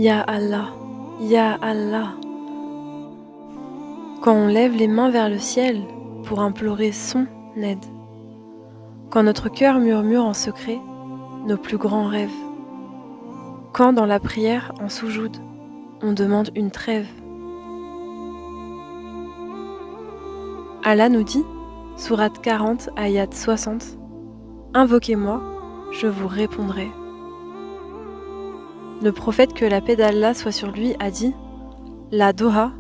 Ya Allah, Ya Allah. Quand on lève les mains vers le ciel pour implorer son aide. Quand notre cœur murmure en secret nos plus grands rêves. Quand dans la prière en soujoud, on demande une trêve. Allah nous dit, sourate 40, ayat 60, invoquez-moi, je vous répondrai. Le prophète, que la paix d'Allah soit sur lui, a dit, la doha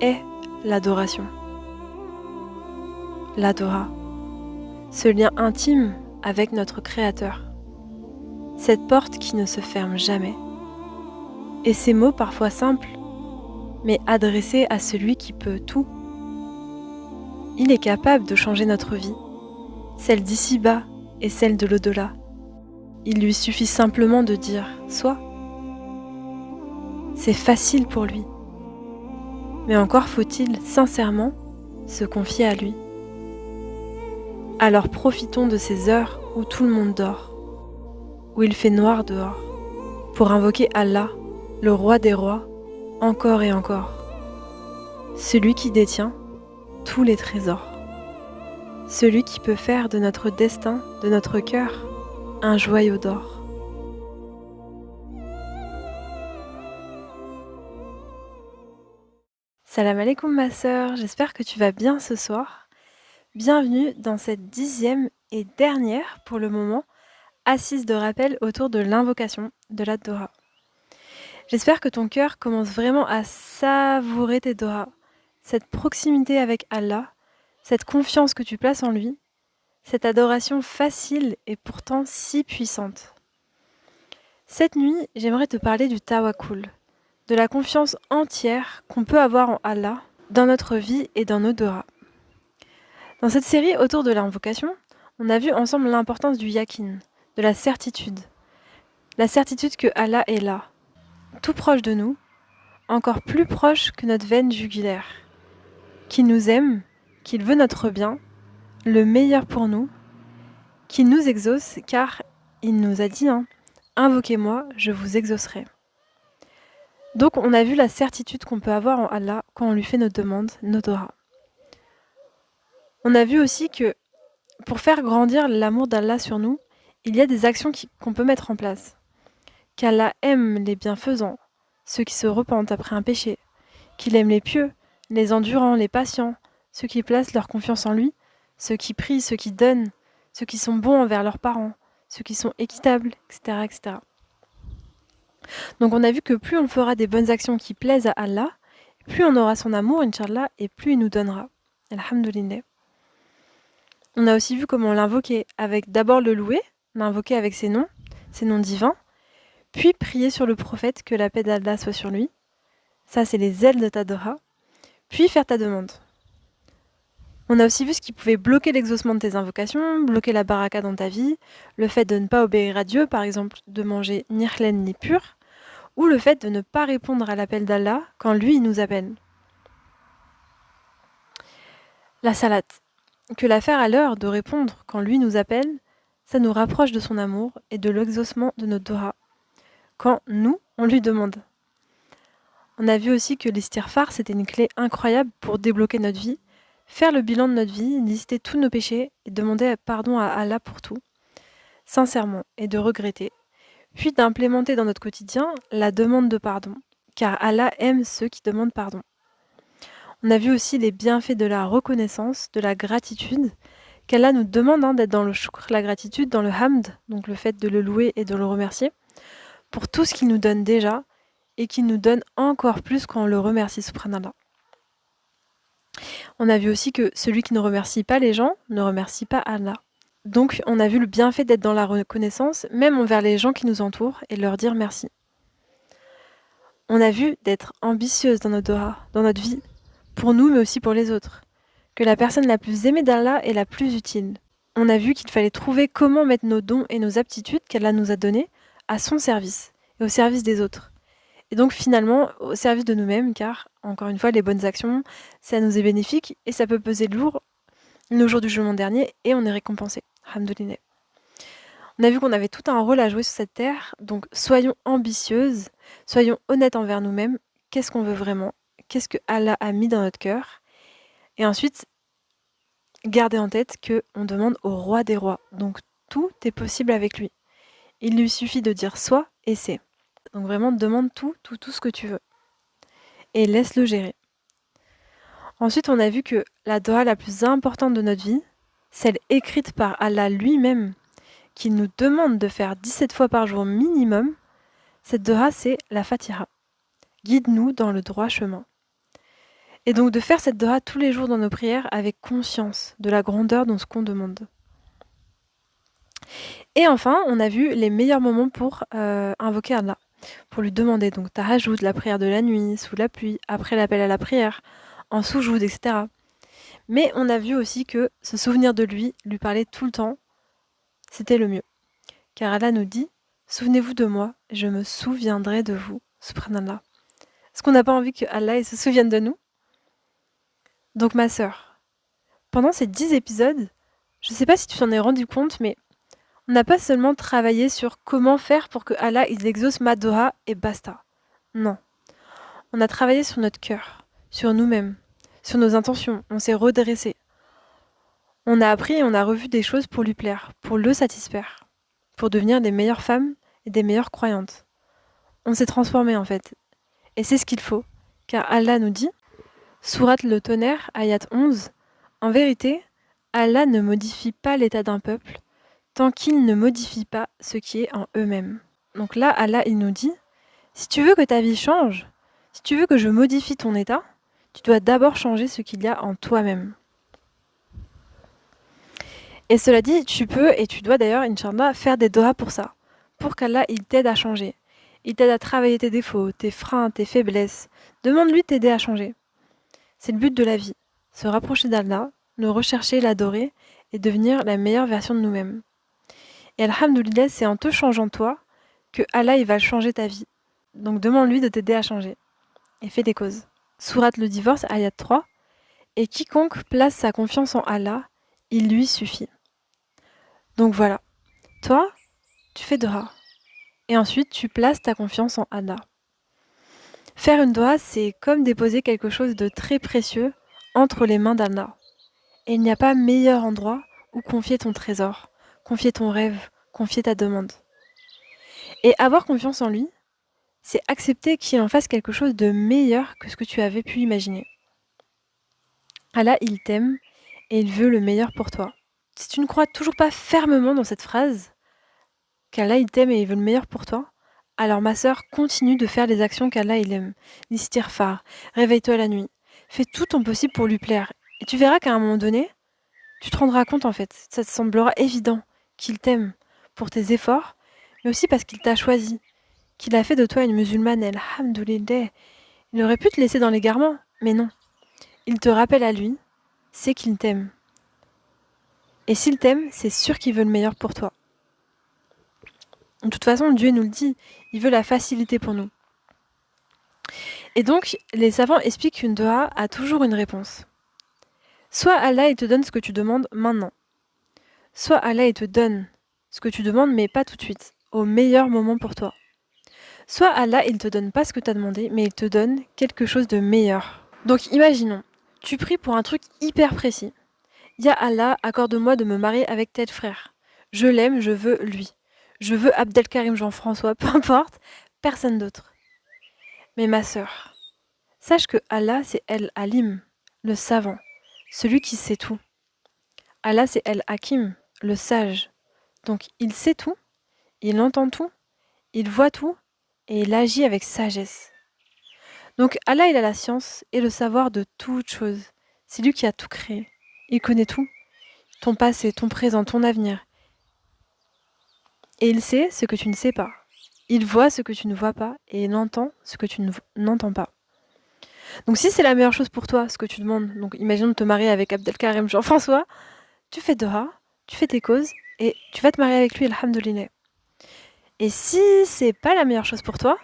est l'adoration. La doha, ce lien intime avec notre Créateur. Cette porte qui ne se ferme jamais. Et ces mots parfois simples, mais adressés à celui qui peut tout. Il est capable de changer notre vie, celle d'ici-bas et celle de l'au-delà. Il lui suffit simplement de dire « Sois ». C'est facile pour lui. Mais encore faut-il sincèrement se confier à lui. Alors profitons de ces heures où tout le monde dort, où il fait noir dehors, pour invoquer Allah, le roi des rois, encore et encore. Celui qui détient tous les trésors. Celui qui peut faire de notre destin, de notre cœur, un joyau d'or. Salam alaikum ma sœur, j'espère que tu vas bien ce soir. Bienvenue dans cette 10e et dernière, pour le moment, assise de rappel autour de l'invocation de la Doha. J'espère que ton cœur commence vraiment à savourer tes Doha, cette proximité avec Allah, cette confiance que tu places en lui, cette adoration facile et pourtant si puissante. Cette nuit, j'aimerais te parler du tawakkul, de la confiance entière qu'on peut avoir en Allah, dans notre vie et dans nos Doha. Dans cette série autour de l'invocation, on a vu ensemble l'importance du yakin, de la certitude que Allah est là, tout proche de nous, encore plus proche que notre veine jugulaire, qu'il nous aime, qu'il veut notre bien, le meilleur pour nous, qu'il nous exauce, car il nous a dit « Invoquez-moi, je vous exaucerai ». Donc on a vu la certitude qu'on peut avoir en Allah quand on lui fait nos demandes, nos doha. On a vu aussi que pour faire grandir l'amour d'Allah sur nous, il y a des actions qu'on peut mettre en place. Qu'Allah aime les bienfaisants, ceux qui se repentent après un péché, qu'il aime les pieux, les endurants, les patients, ceux qui placent leur confiance en lui, ceux qui prient, ceux qui donnent, ceux qui sont bons envers leurs parents, ceux qui sont équitables, etc., etc. Donc on a vu que plus on fera des bonnes actions qui plaisent à Allah, plus on aura son amour, Inch'Allah, et plus il nous donnera. Alhamdulillah. On a aussi vu comment l'invoquer, avec d'abord le louer, l'invoquer avec ses noms divins, puis prier sur le prophète, que la paix d'Allah soit sur lui. Ça, c'est les ailes de ta doha. Puis faire ta demande. On a aussi vu ce qui pouvait bloquer l'exaucement de tes invocations, bloquer la baraka dans ta vie, le fait de ne pas obéir à Dieu, par exemple de manger ni hlen ni pur, ou le fait de ne pas répondre à l'appel d'Allah quand lui il nous appelle. La salat, que la faire à l'heure de répondre quand lui nous appelle, ça nous rapproche de son amour et de l'exaucement de notre doha, quand nous, on lui demande. On a vu aussi que l'istighfar, c'était une clé incroyable pour débloquer notre vie, faire le bilan de notre vie, lister tous nos péchés et demander pardon à Allah pour tout, sincèrement, et de regretter, puis d'implémenter dans notre quotidien la demande de pardon, car Allah aime ceux qui demandent pardon. On a vu aussi les bienfaits de la reconnaissance, de la gratitude, qu'Allah nous demande d'être dans le shukr, la gratitude, dans le hamd, donc le fait de le louer et de le remercier, pour tout ce qu'il nous donne déjà, et qu'il nous donne encore plus quand on le remercie, subhanallah. On a vu aussi que celui qui ne remercie pas les gens ne remercie pas Allah. Donc on a vu le bienfait d'être dans la reconnaissance, même envers les gens qui nous entourent, et de leur dire merci. On a vu d'être ambitieuse dans notre doha, dans notre vie, pour nous mais aussi pour les autres. Que la personne la plus aimée d'Allah est la plus utile. On a vu qu'il fallait trouver comment mettre nos dons et nos aptitudes qu'Allah nous a donnés à son service et au service des autres. Et donc finalement au service de nous-mêmes, car, encore une fois, les bonnes actions, ça nous est bénéfique et ça peut peser lourd le jour du jugement dernier et on est récompensé. Alhamdoulilah. On a vu qu'on avait tout un rôle à jouer sur cette terre, donc soyons ambitieuses, soyons honnêtes envers nous-mêmes. Qu'est-ce qu'on veut vraiment? Qu'est-ce que Allah a mis dans notre cœur? Et ensuite, gardez en tête qu'on demande au roi des rois. Donc tout est possible avec lui. Il lui suffit de dire soit et c'est. Donc vraiment, demande tout ce que tu veux. Et laisse-le gérer. Ensuite, on a vu que la Dora la plus importante de notre vie, celle écrite par Allah lui-même, qu'il nous demande de faire 17 fois par jour minimum, cette Dora, c'est la Fatiha. Guide-nous dans le droit chemin. Et donc de faire cette Dora tous les jours dans nos prières avec conscience de la grandeur dans ce qu'on demande. Et enfin, on a vu les meilleurs moments pour invoquer Allah, pour lui demander. Donc Tahajjud, la prière de la nuit, sous la pluie, après l'appel à la prière, en soujoud, etc. Mais on a vu aussi que se souvenir de lui parler tout le temps, c'était le mieux. Car Allah nous dit « Souvenez-vous de moi, je me souviendrai de vous. » Subhanallah. Est-ce qu'on n'a pas envie que Allah se souvienne de nous? Donc ma sœur, pendant ces 10 épisodes, je ne sais pas si tu t'en es rendu compte, mais on n'a pas seulement travaillé sur comment faire pour que Allah il exauce ma Dora et basta. Non. On a travaillé sur notre cœur, sur nous-mêmes, sur nos intentions. On s'est redressé. On a appris et on a revu des choses pour lui plaire, pour le satisfaire, pour devenir des meilleures femmes et des meilleures croyantes. On s'est transformé en fait. Et c'est ce qu'il faut, car Allah nous dit, Sourate le Tonnerre, ayat 11, en vérité, Allah ne modifie pas l'état d'un peuple tant qu'il ne modifie pas ce qui est en eux-mêmes. Donc là, Allah, il nous dit, si tu veux que ta vie change, si tu veux que je modifie ton état, tu dois d'abord changer ce qu'il y a en toi-même. Et cela dit, tu peux et tu dois d'ailleurs, Inch'Allah, faire des doigts pour ça, pour qu'Allah, il t'aide à changer. Il t'aide à travailler tes défauts, tes freins, tes faiblesses. Demande-lui de t'aider à changer. C'est le but de la vie, se rapprocher d'Allah, le rechercher, l'adorer et devenir la meilleure version de nous-mêmes. Et alhamdoulilah, c'est en te changeant toi que Allah il va changer ta vie. Donc demande-lui de t'aider à changer. Et fais des causes. Sourate le divorce, ayat 3. Et quiconque place sa confiance en Allah, il lui suffit. Donc voilà. Toi, tu fais dua. Et ensuite, tu places ta confiance en Allah. Faire une dua, c'est comme déposer quelque chose de très précieux entre les mains d'Allah. Et il n'y a pas meilleur endroit où confier ton trésor, confier ton rêve, confier ta demande. Et avoir confiance en lui, c'est accepter qu'il en fasse quelque chose de meilleur que ce que tu avais pu imaginer. Allah, il t'aime et il veut le meilleur pour toi. Si tu ne crois toujours pas fermement dans cette phrase, qu'Allah, il t'aime et il veut le meilleur pour toi, alors ma sœur, continue de faire les actions qu'Allah, il aime. L'istighfar, réveille-toi la nuit, fais tout ton possible pour lui plaire. Et tu verras qu'à un moment donné, tu te rendras compte en fait, ça te semblera évident qu'il t'aime pour tes efforts, mais aussi parce qu'il t'a choisi, qu'il a fait de toi une musulmane, alhamdoulilah. Il aurait pu te laisser dans l'égarement, mais non. Il te rappelle à lui, c'est qu'il t'aime. Et s'il t'aime, c'est sûr qu'il veut le meilleur pour toi. De toute façon, Dieu nous le dit, il veut la facilité pour nous. Et donc, les savants expliquent qu'une doha a toujours une réponse. Soit Allah il te donne ce que tu demandes maintenant. Soit Allah il te donne ce que tu demandes, mais pas tout de suite, au meilleur moment pour toi. Soit Allah il te donne pas ce que tu as demandé, mais il te donne quelque chose de meilleur. Donc imaginons, tu pries pour un truc hyper précis. Ya Allah, accorde-moi de me marier avec tel frère. Je l'aime, je veux lui. Je veux Abdelkarim Jean-François, peu importe, personne d'autre. Mais ma sœur, sache que Allah c'est El Alim, le savant, celui qui sait tout. Allah c'est El Hakim, le sage. Donc il sait tout, il entend tout, il voit tout et il agit avec sagesse. Donc Allah il a la science et le savoir de toutes choses. C'est lui qui a tout créé. Il connaît tout. Ton passé, ton présent, ton avenir. Et il sait ce que tu ne sais pas. Il voit ce que tu ne vois pas et il entend ce que tu n'entends pas. Donc si c'est la meilleure chose pour toi, ce que tu demandes, donc imagine te marier avec Abdelkarim Jean-François, tu fais dua, tu fais tes causes et tu vas te marier avec lui, alhamdoulilah. Et si c'est pas la meilleure chose pour toi,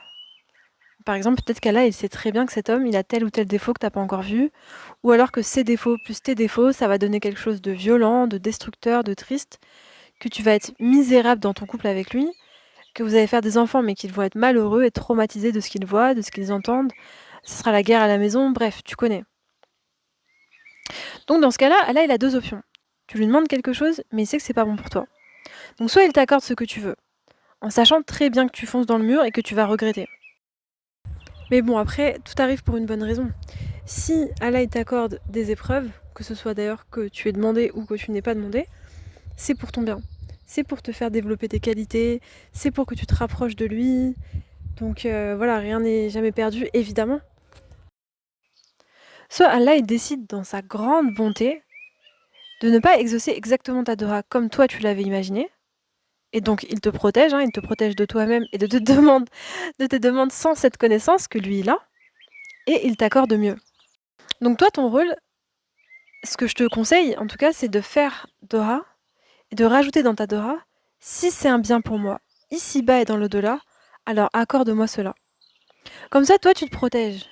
par exemple, peut-être qu'Allah, il sait très bien que cet homme, il a tel ou tel défaut que tu n'as pas encore vu, ou alors que ses défauts plus tes défauts, ça va donner quelque chose de violent, de destructeur, de triste, que tu vas être misérable dans ton couple avec lui, que vous allez faire des enfants mais qu'ils vont être malheureux et traumatisés de ce qu'ils voient, de ce qu'ils entendent. Ce sera la guerre à la maison, bref, tu connais. Donc dans ce cas-là, Allah il a deux options. Tu lui demandes quelque chose, mais il sait que c'est pas bon pour toi. Donc soit il t'accorde ce que tu veux, en sachant très bien que tu fonces dans le mur et que tu vas regretter. Mais bon, après, tout arrive pour une bonne raison. Si Allah il t'accorde des épreuves, que ce soit d'ailleurs que tu aies demandé ou que tu n'aies pas demandé, c'est pour ton bien. C'est pour te faire développer tes qualités, c'est pour que tu te rapproches de lui. Donc voilà, rien n'est jamais perdu, évidemment. Soit Allah il décide dans sa grande bonté de ne pas exaucer exactement ta Dora comme toi tu l'avais imaginé. Et donc il te protège, il te protège de toi-même et de tes demandes sans cette connaissance que lui il a. Et il t'accorde mieux. Donc toi ton rôle, ce que je te conseille en tout cas, c'est de faire Dora et de rajouter dans ta Dora, si c'est un bien pour moi, ici-bas et dans l'au-delà, alors accorde-moi cela. Comme ça, toi, tu te protèges.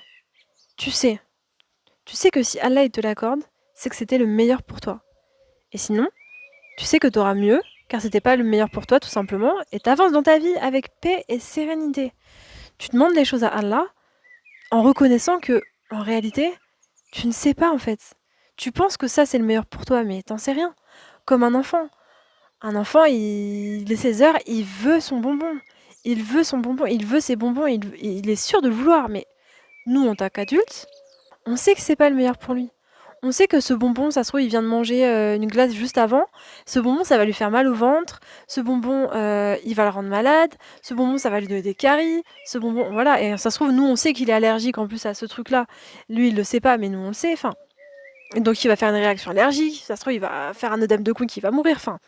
Tu sais. Tu sais que si Allah il te l'accorde, c'est que c'était le meilleur pour toi. Et sinon, tu sais que tu auras mieux, car c'était pas le meilleur pour toi, tout simplement, et t'avances dans ta vie avec paix et sérénité. Tu demandes les choses à Allah en reconnaissant que, en réalité, tu ne sais pas en fait. Tu penses que ça c'est le meilleur pour toi, mais t'en sais rien. Comme un enfant. Un enfant, il est 16 heures, il veut son bonbon. Il veut son bonbon, il veut ses bonbons, il est sûr de le vouloir. Mais nous, en tant qu'adultes, on sait que c'est pas le meilleur pour lui. On sait que ce bonbon, ça se trouve, il vient de manger une glace juste avant. Ce bonbon, ça va lui faire mal au ventre. Ce bonbon, il va le rendre malade. Ce bonbon, ça va lui donner des caries. Ce bonbon, voilà. Et ça se trouve, nous, on sait qu'il est allergique en plus à ce truc-là. Lui, il le sait pas, mais nous, on le sait. Enfin, et donc, il va faire une réaction allergique. Ça se trouve, il va faire un œdème de couille qui va mourir. Enfin,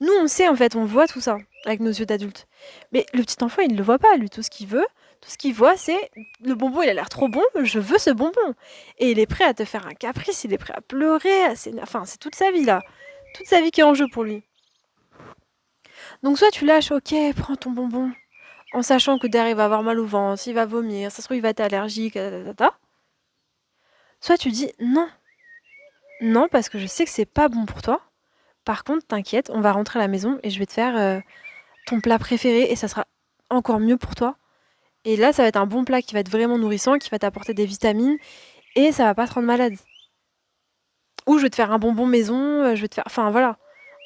nous, on sait en fait, on voit tout ça avec nos yeux d'adultes. Mais le petit enfant, il ne le voit pas. Lui, tout ce qu'il veut, tout ce qu'il voit, c'est le bonbon, il a l'air trop bon, je veux ce bonbon. Et il est prêt à te faire un caprice, il est prêt à pleurer. Enfin, c'est toute sa vie là. Toute sa vie qui est en jeu pour lui. Donc, soit tu lâches, ok, prends ton bonbon, en sachant que derrière, il va avoir mal au ventre, il va vomir, ça se trouve, il va être allergique, ta. Soit tu dis non. Non, parce que je sais que c'est pas bon pour toi. Par contre, t'inquiète, on va rentrer à la maison et je vais te faire ton plat préféré et ça sera encore mieux pour toi. Et là, ça va être un bon plat qui va être vraiment nourrissant, qui va t'apporter des vitamines et ça va pas te rendre malade. Ou je vais te faire un bonbon maison, je vais te faire... Enfin voilà.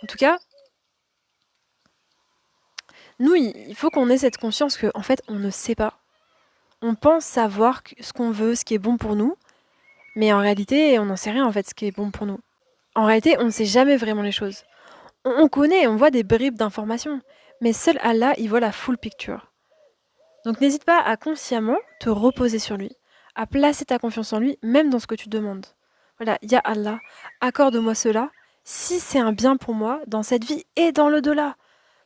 En tout cas, nous, il faut qu'on ait cette conscience que, en fait, on ne sait pas. On pense savoir ce qu'on veut, ce qui est bon pour nous, mais en réalité, on n'en sait rien, en fait, ce qui est bon pour nous. En réalité, on ne sait jamais vraiment les choses. On connaît, on voit des bribes d'informations, mais seul Allah, il voit la full picture. Donc n'hésite pas à consciemment te reposer sur lui, à placer ta confiance en lui, même dans ce que tu demandes. Voilà, Ya Allah, accorde-moi cela, si c'est un bien pour moi, dans cette vie et dans l'au-delà.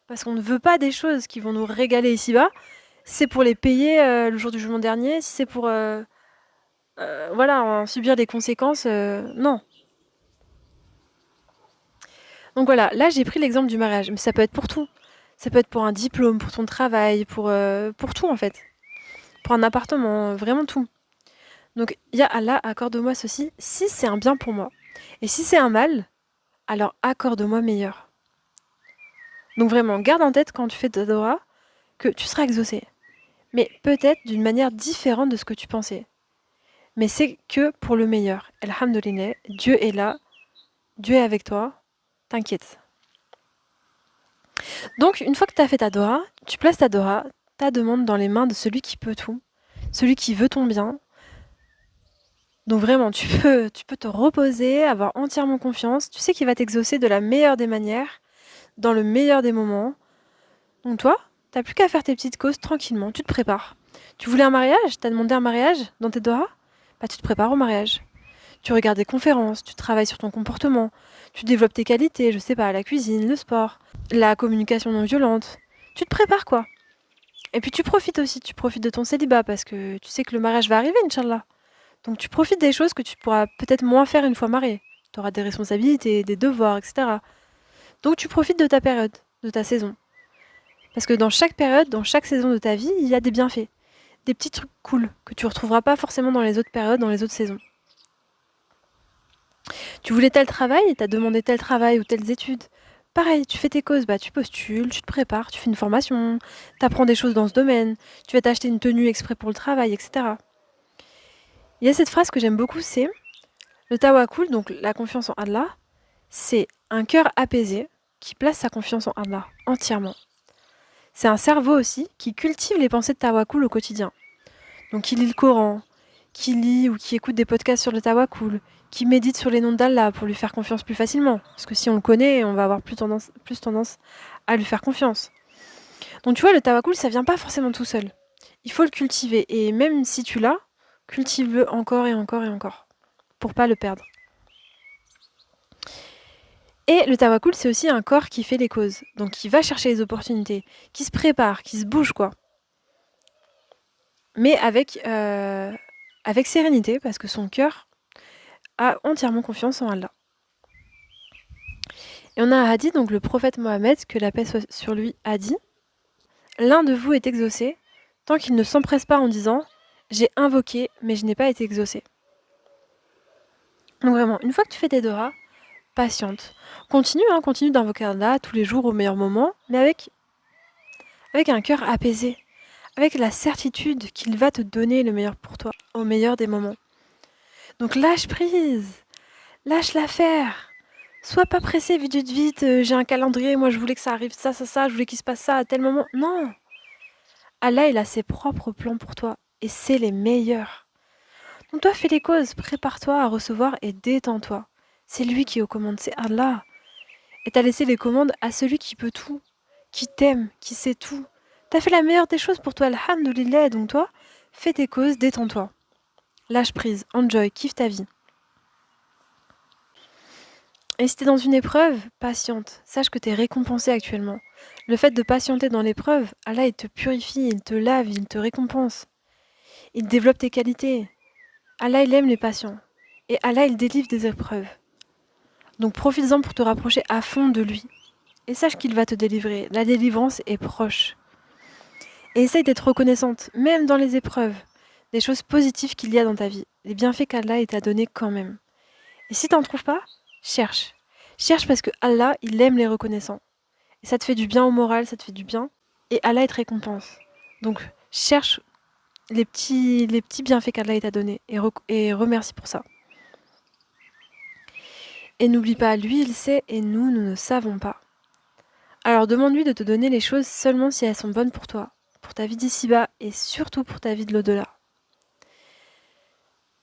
Parce qu'on ne veut pas des choses qui vont nous régaler ici-bas, c'est pour les payer le jour du jugement dernier, si c'est pour voilà, en subir les conséquences, non. Donc voilà, là j'ai pris l'exemple du mariage, mais ça peut être pour tout. Ça peut être pour un diplôme, pour ton travail, pour tout en fait. Pour un appartement, vraiment tout. Donc, Ya Allah, accorde-moi ceci si c'est un bien pour moi. Et si c'est un mal, alors accorde-moi meilleur. Donc vraiment, garde en tête quand tu fais ta Dora que tu seras exaucé. Mais peut-être d'une manière différente de ce que tu pensais. Mais c'est que pour le meilleur. Alhamdulillah, Dieu est là, Dieu est avec toi, t'inquiète. Donc, une fois que tu as fait ta Dora, tu places ta Dora, ta demande dans les mains de celui qui peut tout, celui qui veut ton bien. Donc vraiment, tu peux te reposer, avoir entièrement confiance. Tu sais qu'il va t'exaucer de la meilleure des manières, dans le meilleur des moments. Donc toi, t'as plus qu'à faire tes petites causes tranquillement. Tu te prépares. Tu voulais un mariage? T'as demandé un mariage dans tes doigts? Bah tu te prépares au mariage. Tu regardes des conférences, tu travailles sur ton comportement, tu développes tes qualités, je sais pas, la cuisine, le sport, la communication non violente. Tu te prépares quoi. Et puis tu profites aussi, tu profites de ton célibat parce que tu sais que le mariage va arriver, Inch'Allah. Donc tu profites des choses que tu pourras peut-être moins faire une fois marié. Tu auras des responsabilités, des devoirs, etc. Donc tu profites de ta période, de ta saison. Parce que dans chaque période, dans chaque saison de ta vie, il y a des bienfaits. Des petits trucs cool que tu ne retrouveras pas forcément dans les autres périodes, dans les autres saisons. Tu voulais tel travail, tu as demandé tel travail ou telles études. pareil, tu fais tes causes, tu postules, tu te prépares, tu fais une formation, tu apprends des choses dans ce domaine, tu vas t'acheter une tenue exprès pour le travail, etc. Il y a cette phrase que j'aime beaucoup, c'est le tawakkul, donc la confiance en Allah, c'est un cœur apaisé qui place sa confiance en Allah entièrement. C'est un cerveau aussi qui cultive les pensées de tawakkul au quotidien. Donc qui lit le Coran, qui lit ou qui écoute des podcasts sur le tawakkul, qui médite sur les noms d'Allah pour lui faire confiance plus facilement. Parce que si on le connaît, on va avoir plus tendance à lui faire confiance. Donc tu vois, le tawakkul, ça vient pas forcément tout seul. Il faut le cultiver. Et même si tu l'as, cultive-le encore et encore et encore. Pour pas le perdre. Et le tawakkul, c'est aussi un corps qui fait les causes. Donc qui va chercher les opportunités, qui se prépare, qui se bouge, quoi. Mais avec sérénité, parce que son cœur a entièrement confiance en Allah. Et on a un hadith, donc le prophète Mohammed, que la paix soit sur lui, a dit « L'un de vous est exaucé, tant qu'il ne s'empresse pas en disant « J'ai invoqué, mais je n'ai pas été exaucé ». Donc vraiment, une fois que tu fais tes dohas, patiente. Continue d'invoquer Allah tous les jours au meilleur moment, mais avec un cœur apaisé, avec la certitude qu'il va te donner le meilleur pour toi, au meilleur des moments. Donc lâche prise, lâche l'affaire. Sois pas pressé, vite, j'ai un calendrier, moi je voulais que ça arrive ça, je voulais qu'il se passe ça à tel moment. Non. Allah, il a ses propres plans pour toi, et c'est les meilleurs. Donc toi, fais les causes, prépare-toi à recevoir et détends-toi. C'est lui qui est aux commandes, c'est Allah. Et t'as laissé les commandes à celui qui peut tout, qui t'aime, qui sait tout. T'as fait la meilleure des choses pour toi, alhamdoulilah, donc toi, fais tes causes, détends-toi. Lâche prise, enjoy, kiffe ta vie. Et si t'es dans une épreuve, patiente. Sache que t'es récompensé actuellement. Le fait de patienter dans l'épreuve, Allah, il te purifie, il te lave, il te récompense. Il développe tes qualités. Allah, il aime les patients. Et Allah, il délivre des épreuves. Donc profites-en pour te rapprocher à fond de lui. Et sache qu'il va te délivrer. La délivrance est proche. Et essaye d'être reconnaissante, même dans les épreuves, des choses positives qu'il y a dans ta vie, les bienfaits qu'Allah t'a donnés quand même. Et si t'en trouves pas, cherche. Cherche parce que Allah, il aime les reconnaissants. Et ça te fait du bien au moral, ça te fait du bien. Et Allah, il te récompense. Donc cherche les petits bienfaits qu'Allah t'a donnés et remercie pour ça. Et n'oublie pas, lui, il sait et nous ne savons pas. Alors demande-lui de te donner les choses seulement si elles sont bonnes pour toi, pour ta vie d'ici-bas et surtout pour ta vie de l'au-delà.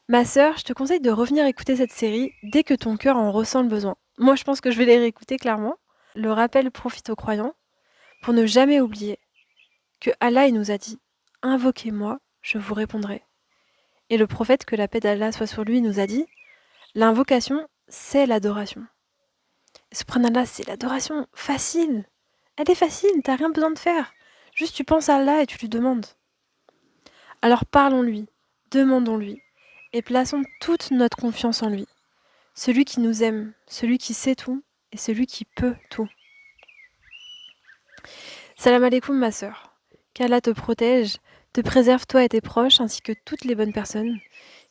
Ma sœur, je te conseille de revenir écouter cette série dès que ton cœur en ressent le besoin. Moi, je pense que je vais les réécouter clairement. Le rappel profite aux croyants pour ne jamais oublier que Allah il nous a dit « Invoquez-moi, je vous répondrai ». Et le prophète, que la paix d'Allah soit sur lui, nous a dit « L'invocation, c'est l'adoration ». Subhanallah, c'est l'adoration facile. Elle est facile, t'as rien besoin de faire. Juste tu penses à Allah et tu lui demandes. Alors parlons-lui, demandons-lui, et plaçons toute notre confiance en lui. Celui qui nous aime, celui qui sait tout, et celui qui peut tout. Salam alaikum ma sœur. Qu'Allah te protège, te préserve toi et tes proches, ainsi que toutes les bonnes personnes.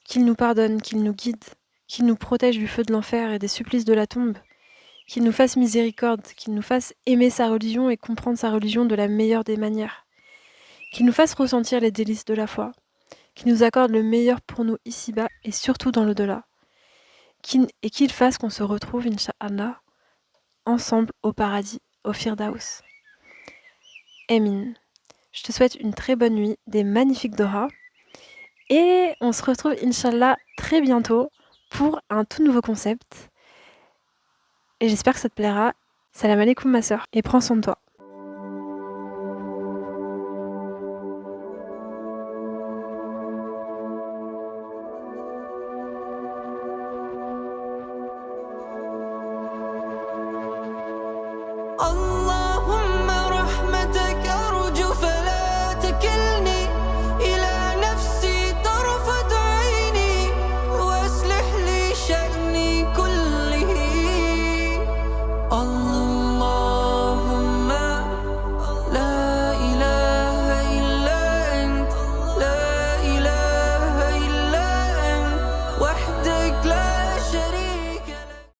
Qu'il nous pardonne, qu'il nous guide, qu'il nous protège du feu de l'enfer et des supplices de la tombe. Qu'il nous fasse miséricorde, qu'il nous fasse aimer sa religion et comprendre sa religion de la meilleure des manières. Qu'il nous fasse ressentir les délices de la foi. Qu'il nous accorde le meilleur pour nous ici-bas et surtout dans l'au-delà. Et qu'il fasse qu'on se retrouve, Inch'Allah, ensemble au paradis, au Firdaus. Amin. Je te souhaite une très bonne nuit, des magnifiques dohas. Et on se retrouve, Inch'Allah, très bientôt pour un tout nouveau concept. Et j'espère que ça te plaira. Salam alaikum ma sœur. Et prends soin de toi.